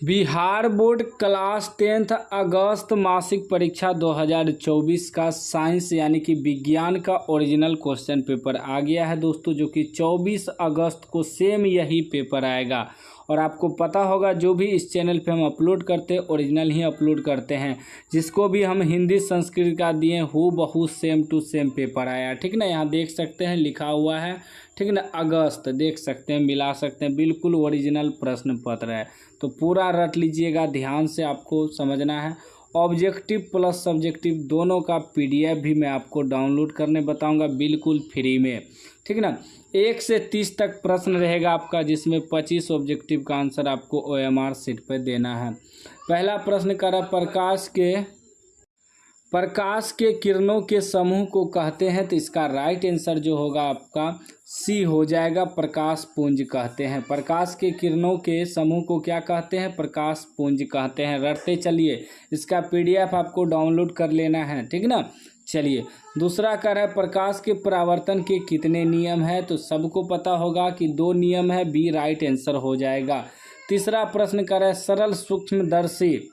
Bihar board class 10th अगस्त मासिक परीक्षा 2024 का साइंस यानी कि विज्ञान का ओरिजिनल क्वेश्चन पेपर आ गया है दोस्तों, जो कि 24 अगस्त को सेम यही पेपर आएगा। और आपको पता होगा जो भी इस चैनल पे हम अपलोड करते हैं ओरिजिनल ही अपलोड करते हैं। जिसको भी हम हिंदी संस्कृत का दिए हूबहू सेम टू सेम पेपर आया, ठीक ना। यहाँ देख सकते हैं लिखा हुआ है, ठीक ना, अगस्त देख सकते हैं, मिला सकते हैं, बिल्कुल ओरिजिनल प्रश्न पत्र है। तो पूरा रट लीजिएगा, ध्यान से आपको समझना है। ऑब्जेक्टिव प्लस सब्जेक्टिव दोनों का पीडीएफ भी मैं आपको डाउनलोड करने बताऊंगा बिल्कुल फ्री में, ठीक ना। 1 से 30 तक प्रश्न रहेगा आपका, जिसमें 25 ऑब्जेक्टिव का आंसर आपको OMR शीट पर देना है। पहला प्रश्न कर रहा प्रकाश के किरणों के समूह को कहते हैं, तो इसका राइट आंसर जो होगा आपका सी हो जाएगा, प्रकाश पुंज कहते हैं। प्रकाश के किरणों के समूह को क्या कहते हैं? प्रकाश पुंज कहते हैं। रटते चलिए, इसका पीडीएफ आपको डाउनलोड कर लेना है, ठीक ना। चलिए दूसरा कर है प्रकाश के परावर्तन के कितने नियम है? तो सबको पता होगा कि 2 नियम है, बी राइट आंसर हो जाएगा। तीसरा प्रश्न कर है सरल सूक्ष्मदर्शी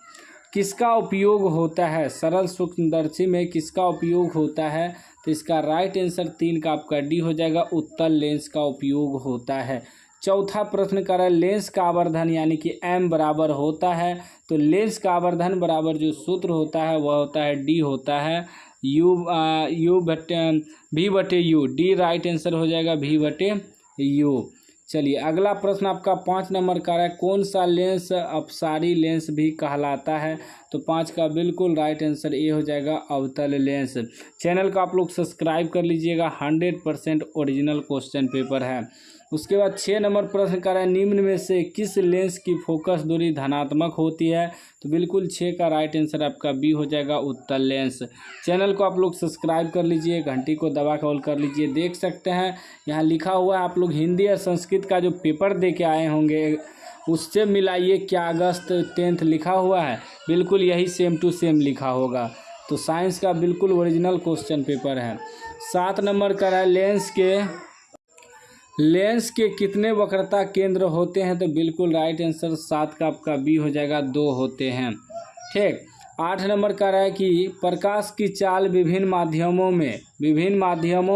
किसका उपयोग होता है? सरल सूक्ष्मदर्शी में किसका उपयोग होता है? तो इसका राइट आंसर 3 का आपका डी हो जाएगा, उत्तल लेंस का उपयोग होता है। चौथा प्रश्न कर लेंस का आवर्धन यानी कि m बराबर होता है, तो लेंस का आवर्धन बराबर जो सूत्र होता है वह होता है डी होता है वी बटे यू। डी राइट आंसर हो जाएगा, वी बटे यू। चलिए अगला प्रश्न आपका 5 नंबर का है कौन सा लेंस अपसारी लेंस भी कहलाता है? तो 5 का बिल्कुल राइट आंसर ए हो जाएगा, अवतल लेंस। चैनल को आप लोग सब्सक्राइब कर लीजिएगा, 100% ओरिजिनल क्वेश्चन पेपर है। उसके बाद 6 नंबर प्रश्न का है निम्न में से किस लेंस की फोकस दूरी धनात्मक होती है? तो बिल्कुल 6 का राइट आंसर आपका बी हो जाएगा, उत्तल लेंस। चैनल को आप लोग सब्सक्राइब कर लीजिए, घंटी को दबा के ऑल कर लीजिए। देख सकते हैं यहाँ लिखा हुआ है, आप लोग हिंदी और संस्कृत का जो पेपर दे के आए होंगे उससे मिलाइए क्या अगस्त 10th लिखा हुआ है, बिल्कुल यही सेम टू सेम लिखा होगा। तो साइंस का बिल्कुल ओरिजिनल क्वेश्चन पेपर है। 7 नंबर का है लेंस के कितने वक्रता केंद्र होते हैं? तो बिल्कुल राइट आंसर 7 का आपका बी हो जाएगा, 2 होते हैं, ठीक। 8 नंबर का है कि प्रकाश की चाल विभिन्न माध्यमों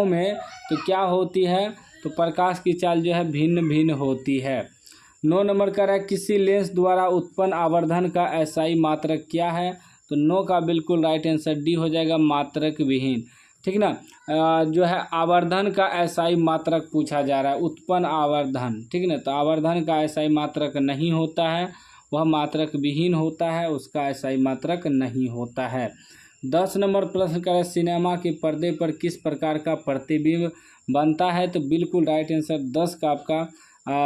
में तो क्या होती है? तो प्रकाश की चाल जो है भिन्न भिन्न होती है। 9 नंबर का है किसी लेंस द्वारा उत्पन्न आवर्धन का एसआई मात्रक क्या है? तो 9 का बिल्कुल राइट आंसर डी हो जाएगा, मात्रक विहीन, ठीक ना। जो है आवर्धन का एसआई मात्रक पूछा जा रहा है, उत्पन्न आवर्धन, ठीक ना। तो आवर्धन का एसआई मात्रक नहीं होता है, वह मात्रक विहीन होता है, उसका एसआई मात्रक नहीं होता है। 10 नंबर प्रश्न का सिनेमा के पर्दे पर किस प्रकार का प्रतिबिंब बनता है? तो बिल्कुल राइट आंसर 10 का आपका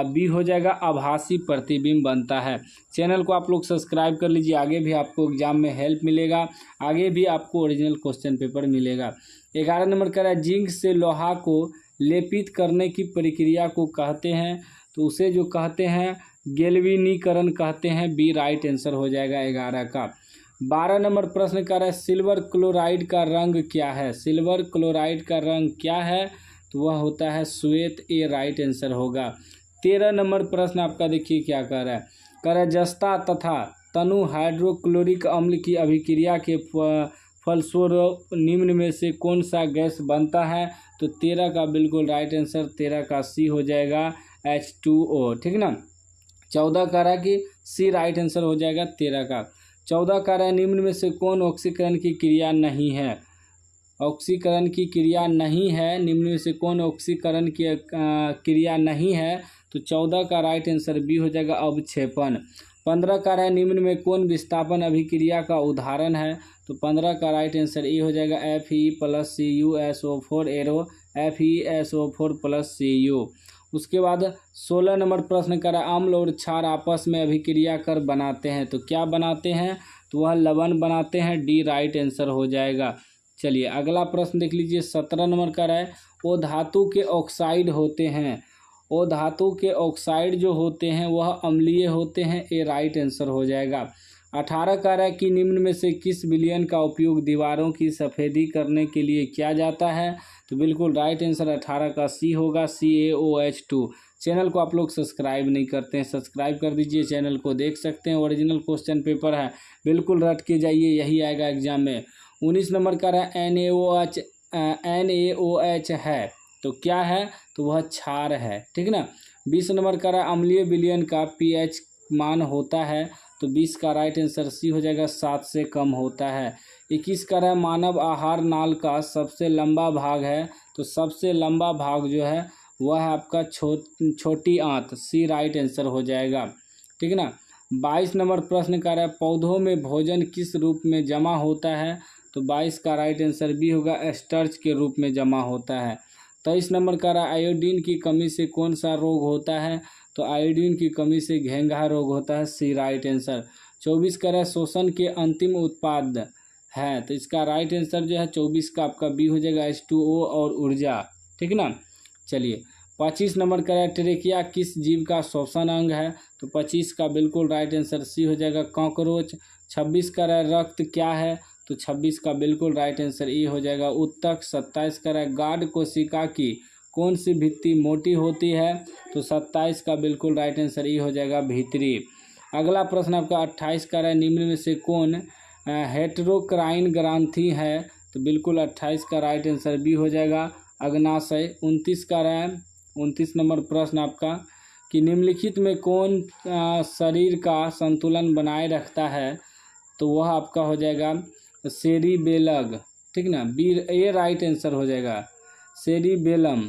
बी हो जाएगा, आभासी प्रतिबिंब बनता है। चैनल को आप लोग सब्सक्राइब कर लीजिए, आगे भी आपको एग्जाम में हेल्प मिलेगा, आगे भी आपको ओरिजिनल क्वेश्चन पेपर मिलेगा। 11 नंबर का है जिंक से लोहा को लेपित करने की प्रक्रिया को कहते हैं? तो उसे जो कहते हैं गैल्वेनीकरण कहते हैं, बी राइट आंसर हो जाएगा 11 का। 12 नंबर प्रश्न का है सिल्वर क्लोराइड का रंग क्या है? सिल्वर क्लोराइड का रंग क्या है? तो वह होता है श्वेत, ए राइट आंसर होगा। 13 नंबर प्रश्न आपका देखिए क्या कह रहा है जस्ता तथा तनु हाइड्रोक्लोरिक अम्ल की अभिक्रिया के फलस्वरूप निम्न में से कौन सा गैस बनता है? तो 13 का बिल्कुल राइट आंसर 13 का सी हो जाएगा, H2O, ठीक ना। 14 का रहा कि सी राइट आंसर हो जाएगा 13 का। 14 का रहा निम्न में से कौन ऑक्सीकरण की क्रिया नहीं है? ऑक्सीकरण की क्रिया नहीं है, निम्न में से कौन ऑक्सीकरण की क्रिया नहीं है? तो 14 का राइट आंसर बी हो जाएगा, अवक्षेपण। 15 का है निम्न में कौन विस्थापन अभिक्रिया का उदाहरण है? तो 15 का राइट आंसर ए हो जाएगा, Fe+CuSO4 एरो FeSO4+Cu। उसके बाद 16 नंबर प्रश्न का अम्ल और क्षार आपस में अभिक्रिया कर बनाते हैं, तो क्या बनाते हैं? तो वह लवण बनाते हैं, डी राइट आंसर हो जाएगा। चलिए अगला प्रश्न देख लीजिए, 17 नंबर का है वो धातु के ऑक्साइड होते हैं, वो धातु के ऑक्साइड जो होते हैं वह अम्लीय होते हैं, ए राइट आंसर हो जाएगा। 18 का है कि निम्न में से किस विलयन का उपयोग दीवारों की सफ़ेदी करने के लिए किया जाता है? तो बिल्कुल राइट आंसर 18 का सी होगा, CaOH2। चैनल को आप लोग सब्सक्राइब नहीं करते हैं, सब्सक्राइब कर दीजिए, चैनल को देख सकते हैं। ओरिजिनल क्वेश्चन पेपर है, बिल्कुल रट के जाइए, यही आएगा एग्जाम में। 19 नंबर का रहा NaOH है, तो क्या है, तो वह क्षार है, ठीक ना। 20 नंबर का रहा अम्लीय विलयन का pH मान होता है, तो 20 का राइट आंसर सी हो जाएगा, 7 से कम होता है। 21 का रहा मानव आहार नाल का सबसे लंबा भाग है, तो सबसे लंबा भाग जो है वह है आपका छोटी आंत, सी राइट आंसर हो जाएगा, ठीक ना। 22 नंबर प्रश्न का रहा पौधों में भोजन किस रूप में जमा होता है, तो 22 का राइट आंसर बी होगा, स्टार्च के रूप में जमा होता है। 23 नंबर का रहा आयोडीन की कमी से कौन सा रोग होता है, तो आयोडीन की कमी से घेंघा रोग होता है, सी राइट आंसर। 24 का रहा शोषण के अंतिम उत्पाद है, तो इसका राइट आंसर जो है 24 का आपका बी हो जाएगा, H2O और ऊर्जा, ठीक ना। चलिए 25 नंबर का ट्रेकिया किस जीव का श्वसन अंग है, तो 25 का बिल्कुल राइट आंसर सी हो जाएगा, कॉकरोच। 26 का रक्त क्या है, तो 26 का बिल्कुल राइट आंसर ई हो जाएगा, उत्तक। 27 का गाढ़ कोशिका की कौन सी भित्ति मोटी होती है, तो 27 का बिल्कुल राइट आंसर ई हो जाएगा, भीतरी। अगला प्रश्न आपका 28 का निम्न में से कौन हेटेरोक्राइन ग्रंथि है, तो बिल्कुल 28 का राइट आंसर बी हो जाएगा, अग्नाशय। 29 नंबर प्रश्न आपका कि निम्नलिखित में कौन शरीर का संतुलन बनाए रखता है, तो वह आपका हो जाएगा सेरिबेलम, ठीक ना, बी ये राइट आंसर हो जाएगा, सेरिबेलम।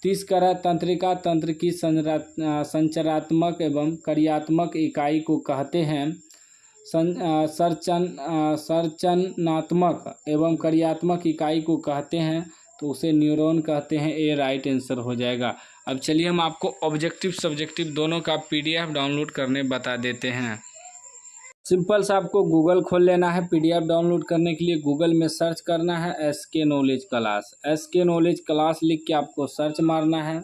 30 का तंत्रिका तंत्र की संरचनात्मक एवं कार्यात्मक इकाई को कहते हैं, संरचनात्मक एवं कार्यात्मक इकाई को कहते हैं, तो उसे न्यूरॉन कहते हैं, ए राइट आंसर हो जाएगा। अब चलिए हम आपको ऑब्जेक्टिव सब्जेक्टिव दोनों का PDF डाउनलोड करने बता देते हैं। सिंपल सा आपको गूगल खोल लेना है। PDF डाउनलोड करने के लिए गूगल में सर्च करना है SK knowledge class, SK knowledge class लिख के आपको सर्च मारना है।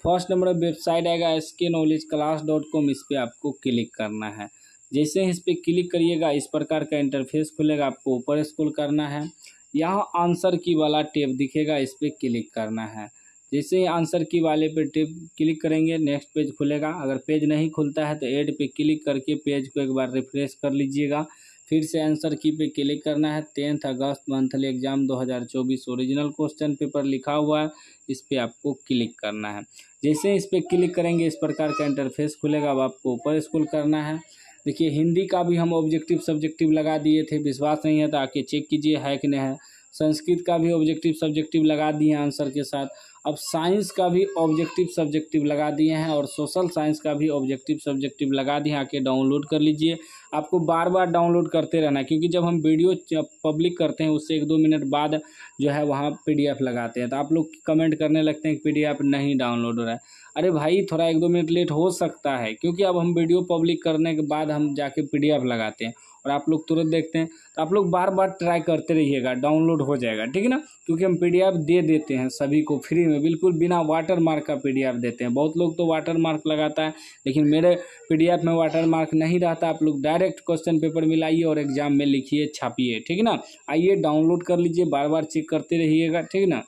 फर्स्ट नंबर वेबसाइट आएगा sknowledgeclass.com, इस पर आपको क्लिक करना है। जैसे ही इस पर क्लिक करिएगा इस प्रकार का इंटरफेस खुलेगा, आपको ऊपर स्क्रॉल करना है, यहाँ आंसर की वाला टैब दिखेगा, इस पर क्लिक करना है। जैसे ही आंसर की वाले पे टैब क्लिक करेंगे नेक्स्ट पेज खुलेगा। अगर पेज नहीं खुलता है तो ऐड पे क्लिक करके पेज को एक बार रिफ्रेश कर लीजिएगा। फिर से आंसर की पे क्लिक करना है। 10 अगस्त monthly exam 2024 original question paper लिखा हुआ है, इस पर आपको क्लिक करना है। जैसे इस पर क्लिक करेंगे इस प्रकार का इंटरफेस खुलेगा, अब आपको ऊपर स्क्रॉल करना है। देखिए हिंदी का भी हम ऑब्जेक्टिव सब्जेक्टिव लगा दिए थे, विश्वास नहीं है तो आके चेक कीजिए है कि नहीं है। संस्कृत का भी ऑब्जेक्टिव सब्जेक्टिव लगा दिए हैं आंसर के साथ। अब साइंस का भी ऑब्जेक्टिव सब्जेक्टिव लगा दिए हैं और सोशल साइंस का भी ऑब्जेक्टिव सब्जेक्टिव लगा दिए हैं, आके डाउनलोड कर लीजिए। आपको बार बार डाउनलोड करते रहना है, क्योंकि जब हम वीडियो पब्लिक करते हैं उससे 1-2 मिनट बाद जो है वहाँ PDF लगाते हैं, तो आप लोग कमेंट करने लगते हैं कि PDF नहीं डाउनलोड हो रहा है। अरे भाई थोड़ा 1-2 मिनट लेट हो सकता है, क्योंकि अब हम वीडियो पब्लिक करने के बाद हम जाके PDF लगाते हैं और आप लोग तुरंत देखते हैं, तो आप लोग बार बार ट्राई करते रहिएगा, डाउनलोड हो जाएगा, ठीक है ना। क्योंकि हम PDF दे देते हैं सभी को फ्री में, बिल्कुल बिना वाटर मार्क का PDF देते हैं। बहुत लोग तो वाटर मार्क लगाता है, लेकिन मेरे PDF में वाटर मार्क नहीं रहता। आप लोग डायरेक्ट क्वेश्चन पेपर मिलाइए और एग्जाम में लिखिए, छापिए, ठीक है ना। आइए डाउनलोड कर लीजिए, बार बार चेक करते रहिएगा, ठीक है ना।